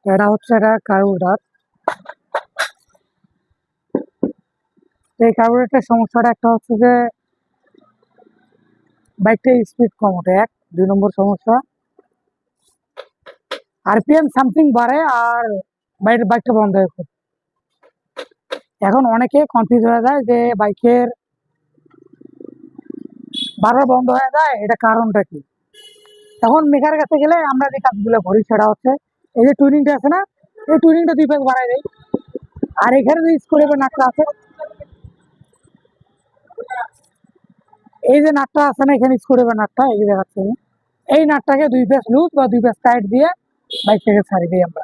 এটা হচ্ছে এটা কার্বোরেটর। এই কার্বোরেটরের সমস্যাটা একটা হচ্ছে যে বাইকটা স্পিড কম ওঠে, 1 2 নম্বর সমস্যা। আরপিএম সামথিং বাড়ে আর বাইকটা বন্ধ হয়ে যায়। এখন অনেকে কনফিউজ হয়ে যায় যে বাইকের বারবার বন্ধ হয়ে যায়, এটা কারণটা কি। তখন মেকারের কাছে গেলে আমরা যে কাজগুলো করি সেটা হচ্ছে এই যে টুইনিংটা আছে না, এই টুইনিংটা 2 পেজ বাড়াই দেয়। আর এখানে যে স্ক্রুড্রাইভার নাটটা আছে, এই যে নাটটা আছে না, এখানে স্ক্রুড্রাইভার নাটটা এই যে দেখাচ্ছে, এই নাটটাকে 2 পেজ লুজ বা 2 পেজ টাইট দিয়ে বাইকটাকে ছাড়িয়ে দিই আমরা।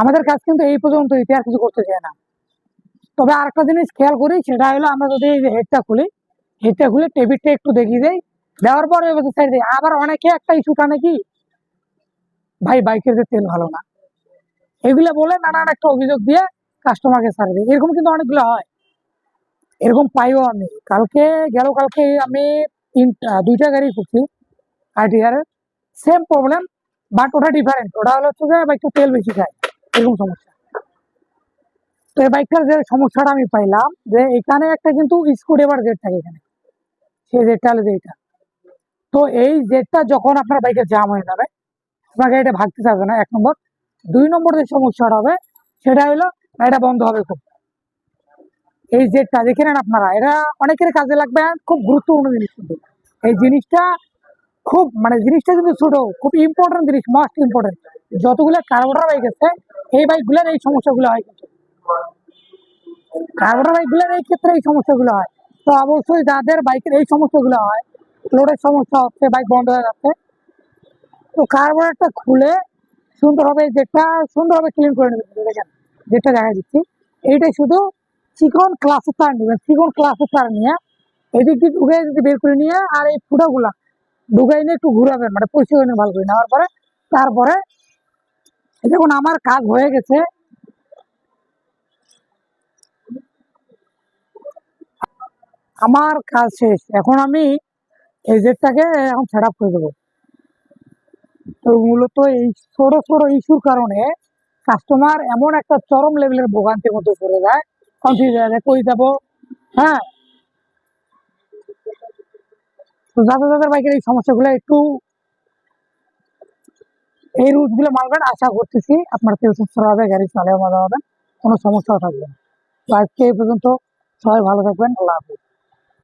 আমাদের কাজ কিন্তু এই পর্যন্ত, আর কিছু করতে চাই না। তবে আরেকটা জিনিস খেয়াল করি, সেটা হলো আমরা যদি এই যে হেডটা খুলি, টেবিলটা একটু দেখিয়ে দেই, দেওয়ার পর ওই বছর সাইড দিই। আবার অনেকে একটা ইস্যু টানে কি, ভাই বাইকের যে তেল ভালো না, এগুলো বলে নানান একটা অভিযোগ দিয়ে কাস্টমারকে ছাড়ে দিই। এরকম কিন্তু অনেকগুলো হয়, এরকম পাইও আমি। কালকে আমি 2টা গাড়ি করছি আইটিআর, সেম প্রবলেম, বাট ওটা ডিফারেন্ট। ওটা হলো হচ্ছে যে বাইকটা তেল বেশি খায়, এরকম সমস্যা। তো এই বাইকটার যে সমস্যাটা আমি পাইলাম, যে এখানে একটা কিন্তু স্ক্রুড্রাইভার জেট থাকে এখানে, সেই জেটটা হলো এইটা। তো এই জেটটা যখন আপনার বাইকে জাম হয়ে যাবে, আপনার গাড়িটা ভাগতে থাকবে না, 1 নম্বর। 2 নম্বর যে সমস্যাটা হবে সেটা হলো গাড়িটা বন্ধ হবে খুব। এই জেটটা দেখে নেন আপনারা, এটা অনেকের কাজে লাগবে, খুব গুরুত্বপূর্ণ জিনিস কিন্তু এই জিনিসটা। জিনিসটা কিন্তু ছোট, খুব ইম্পর্টেন্ট জিনিস, মোস্ট ইম্পর্টেন্ট। যতগুলো কার্বোরেটর বাইক আছে, এই বাইকগুলোর এই সমস্যাগুলো হয় কিন্তু। কার্বোরেটর বাইকগুলোর এই ক্ষেত্রে এই সমস্যাগুলো হয়। তো অবশ্যই যাদের বাইকের এই সমস্যাগুলো হয়, লোডের সমস্যা হচ্ছে, বাইক বন্ধ হয়ে যাচ্ছে, তো কার্বোরেটরটা খুলে সুন্দরভাবে যেটা সুন্দরভাবে ক্লিন করে নেবেন। দেখেন যেটা দেখা দিচ্ছি, এইটাই শুধু চিকন ক্লাসের তার নেবেন, চিকন ক্লাসের তার নিয়ে এদিক দিয়ে ঢুকে যদি বের করে নিয়ে, আর এই ফুটাগুলা ঢুকাই নিয়ে একটু ঘুরাবেন, পরিষ্কার করে ভালো করে নেওয়ার পরে, তারপরে দেখুন আমার কাজ হয়ে গেছে। আমার কাজ শেষ, এখন আমি এই জেটটাকে এখন সেট আপ করে দেবো। তো মূলত এই ছোট ছোট ইস্যুর কারণে কাস্টমার এমন একটা চরম লেভেলের ভোগান্তির মধ্যে পড়ে যায়, কনফিউজ হয়ে যায় কই যাবো। হ্যাঁ, তো যাদের বাইকের এই সমস্যাগুলো একটু, এই রুট গুলো মানবেন, আশা করতেছি আপনার তেল সুস্থ হবে, গাড়ি চালাও মজা হবে, কোনো সমস্যাও থাকবে না। তো আজকে এই পর্যন্ত, সবাই ভালো থাকবেন, আল্লাহ হাফিজ।